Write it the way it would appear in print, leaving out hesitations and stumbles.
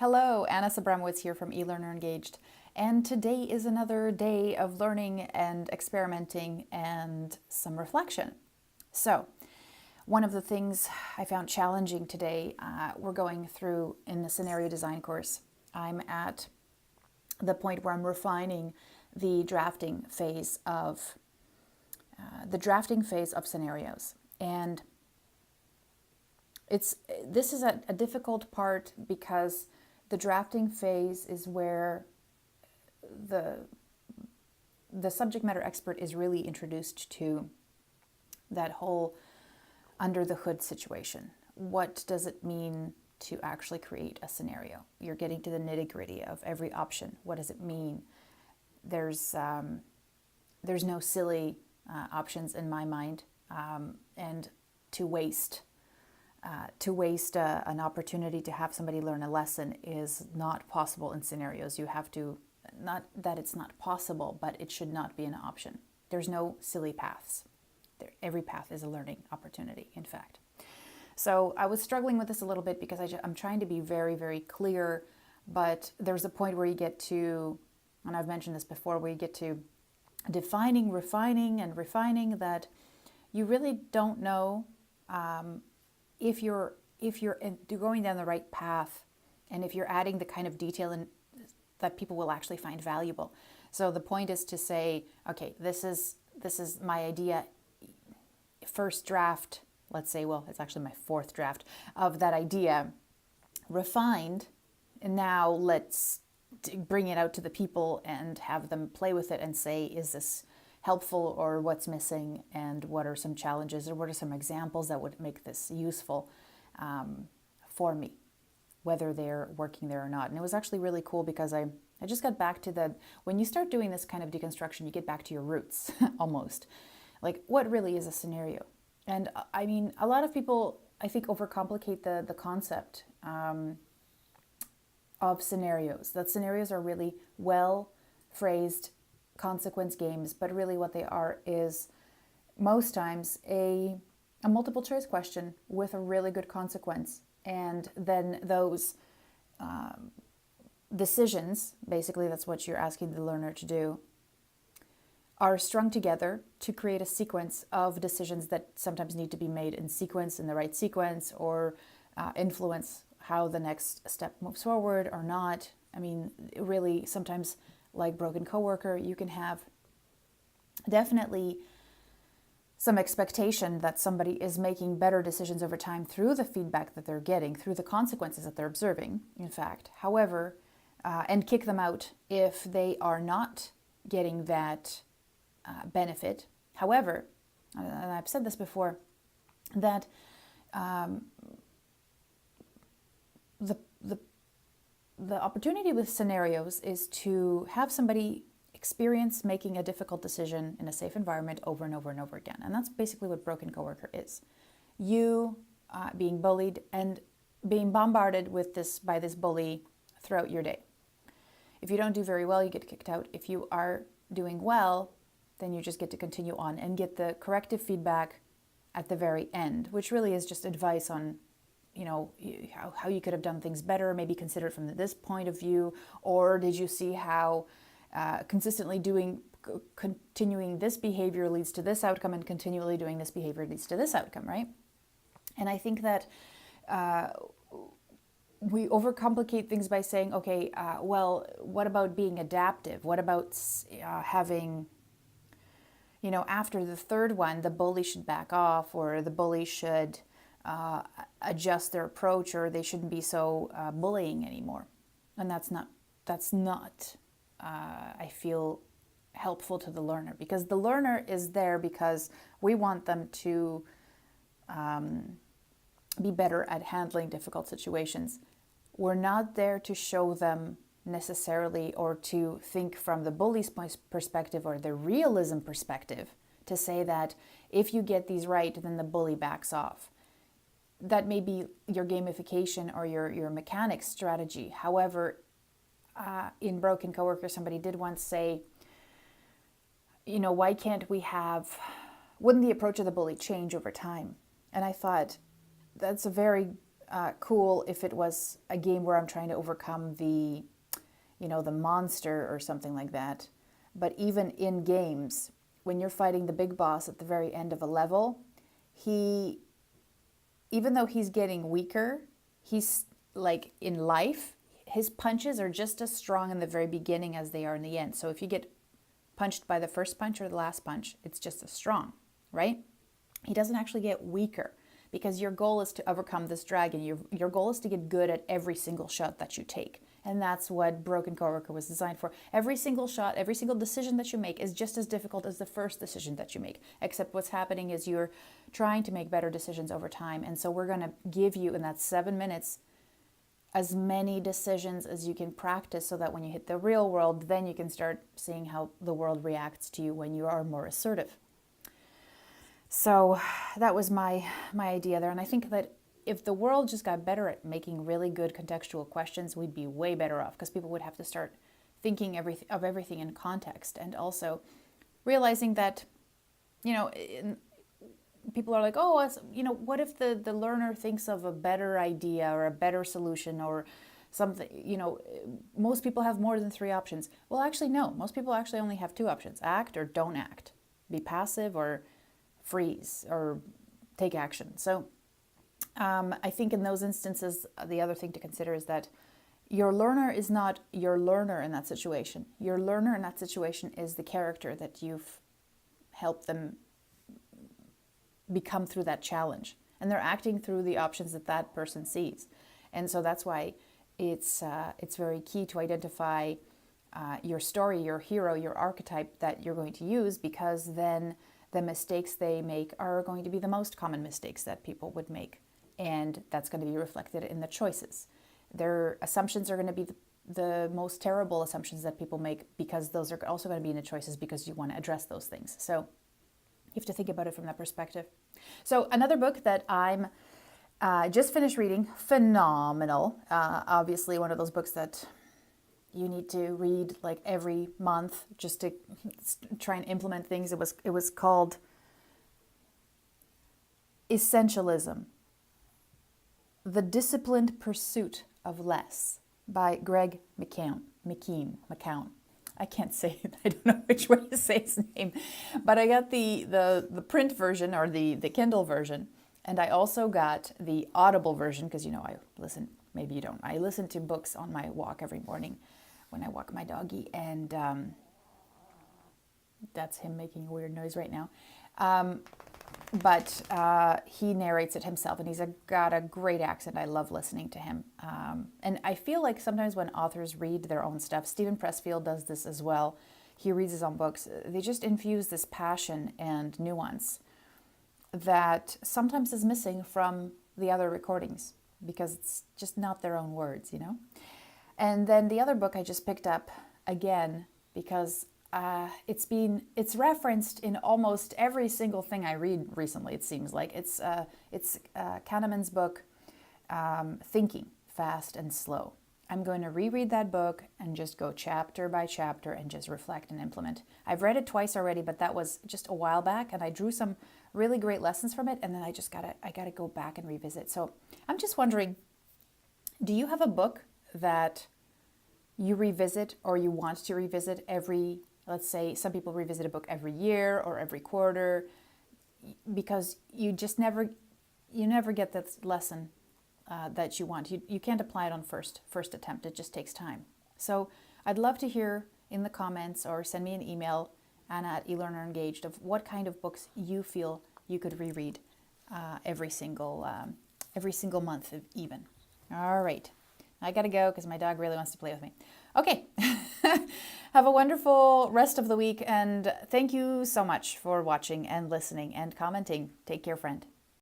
Hello, Anna Sabramowitz here from eLearner Engaged, and today is another day of learning and experimenting and some reflection. So, one of the things I found challenging today, we're going through in the scenario design course. I'm at the point where I'm refining the drafting phase of scenarios, and this is a difficult part because the drafting phase is where the subject matter expert is really introduced to that whole under the hood situation. What does it mean to actually create a scenario? You're getting to the nitty-gritty of every option. What does it mean? There's no silly options in my mind, and to waste an opportunity to have somebody learn a lesson is not possible in scenarios. You have to, not that it's not possible, but it should not be an option. There's no silly paths. Every path is a learning opportunity, in fact. So I was struggling with this a little bit because I'm trying to be very, very clear, but there's a point where you get to, and I've mentioned this before, where you get to defining, refining, and refining that you really don't know if you're going down the right path, and if you're adding the kind of detail that people will actually find valuable. So the point is to say, okay, this is my idea. First draft, let's say, well, it's actually my fourth draft of that idea, refined, and now let's bring it out to the people and have them play with it and say, is this helpful, or what's missing, and what are some challenges, or what are some examples that would make this useful for me, whether they're working there or not. And it was actually really cool because I just got back to when you start doing this kind of deconstruction, you get back to your roots almost. Like, what really is a scenario? And I mean, a lot of people, I think, overcomplicate the concept of scenarios. That scenarios are really well phrased consequence games, but really what they are is most times a multiple choice question with a really good consequence, and then those decisions, basically that's what you're asking the learner to do, are strung together to create a sequence of decisions that sometimes need to be made in sequence, in the right sequence, or influence how the next step moves forward or not. I mean, really, sometimes, like broken coworker, you can have definitely some expectation that somebody is making better decisions over time through the feedback that they're getting, through the consequences that they're observing, in fact. However, and kick them out if they are not getting that benefit. However, and I've said this before, that the opportunity with scenarios is to have somebody experience making a difficult decision in a safe environment over and over and over again. And that's basically what broken coworker is. You being bullied and being bombarded with by this bully throughout your day. If you don't do very well, you get kicked out. If you are doing well, then you just get to continue on and get the corrective feedback at the very end, which really is just advice on, you know, how you could have done things better, maybe consider it from this point of view, or did you see how consistently continuing this behavior leads to this outcome, and continually doing this behavior leads to this outcome, right? And I think that we overcomplicate things by saying, okay, well, what about being adaptive? What about having, you know, after the third one, the bully should back off, or the bully should adjust their approach, or they shouldn't be so bullying anymore. And that's not I feel helpful to the learner, because the learner is there because we want them to be better at handling difficult situations. We're not there to show them necessarily, or to think from the bully's perspective or the realism perspective, to say that if you get these right, then the bully backs off. That may be your gamification or your mechanics strategy. However, in Broken Coworker, somebody did once say, you know, why can't we wouldn't the approach of the bully change over time? And I thought that's a very cool if it was a game where I'm trying to overcome the monster or something like that. But even in games, when you're fighting the big boss at the very end of a level, even though he's getting weaker, he's like in life, his punches are just as strong in the very beginning as they are in the end. So if you get punched by the first punch or the last punch, it's just as strong, right? He doesn't actually get weaker, because your goal is to overcome this dragon. Your goal is to get good at every single shot that you take. And that's what Broken Coworker was designed for. Every single shot, every single decision that you make is just as difficult as the first decision that you make. Except what's happening is you're trying to make better decisions over time. And so we're going to give you, in that 7 minutes, as many decisions as you can practice, so that when you hit the real world, then you can start seeing how the world reacts to you when you are more assertive. So that was my idea there. And I think that if the world just got better at making really good contextual questions, we'd be way better off, because people would have to start thinking of everything in context, and also realizing that, people are like, oh, what if the learner thinks of a better idea or a better solution or something, most people have more than 3 options. Well, actually, no, most people actually only have 2 options: act or don't act, be passive or freeze or take action. So I think in those instances, the other thing to consider is that your learner is not your learner in that situation. Your learner in that situation is the character that you've helped them become through that challenge. And they're acting through the options that that person sees. And so that's why it's very key to identify your story, your hero, your archetype that you're going to use, because then the mistakes they make are going to be the most common mistakes that people would make. And that's going to be reflected in the choices. Their assumptions are going to be the most terrible assumptions that people make, because those are also going to be in the choices, because you want to address those things. So you have to think about it from that perspective. So another book that I'm just finished reading, phenomenal. Obviously one of those books that you need to read like every month just to try and implement things. It was called Essentialism: The Disciplined Pursuit of Less by Greg McKeown. I can't say it. I don't know which way to say his name. But I got the print version, or the Kindle version. And I also got the audible version, because I listen, maybe you don't. I listen to books on my walk every morning when I walk my doggy. And that's him making a weird noise right now. But he narrates it himself, and he's got a great accent. I love listening to him. And I feel like sometimes when authors read their own stuff, Stephen Pressfield does this as well. He reads his own books. They just infuse this passion and nuance that sometimes is missing from the other recordings, because it's just not their own words, And then the other book I just picked up again, because it's referenced in almost every single thing I read recently. It seems like it's Kahneman's book, Thinking Fast and Slow. I'm going to reread that book and just go chapter by chapter and just reflect and implement. I've read it twice already, but that was just a while back, and I drew some really great lessons from it. And then I gotta go back and revisit. So I'm just wondering, do you have a book that you revisit, or you want to revisit every? Let's say some people revisit a book every year or every quarter, because you never get that lesson that you want. You can't apply it on first attempt. It just takes time. So I'd love to hear in the comments, or send me an email, Anna@eLearnerEngaged, of what kind of books you feel you could reread every single month even. All right. I got to go because my dog really wants to play with me. Okay. Have a wonderful rest of the week, and thank you so much for watching and listening and commenting. Take care, friend.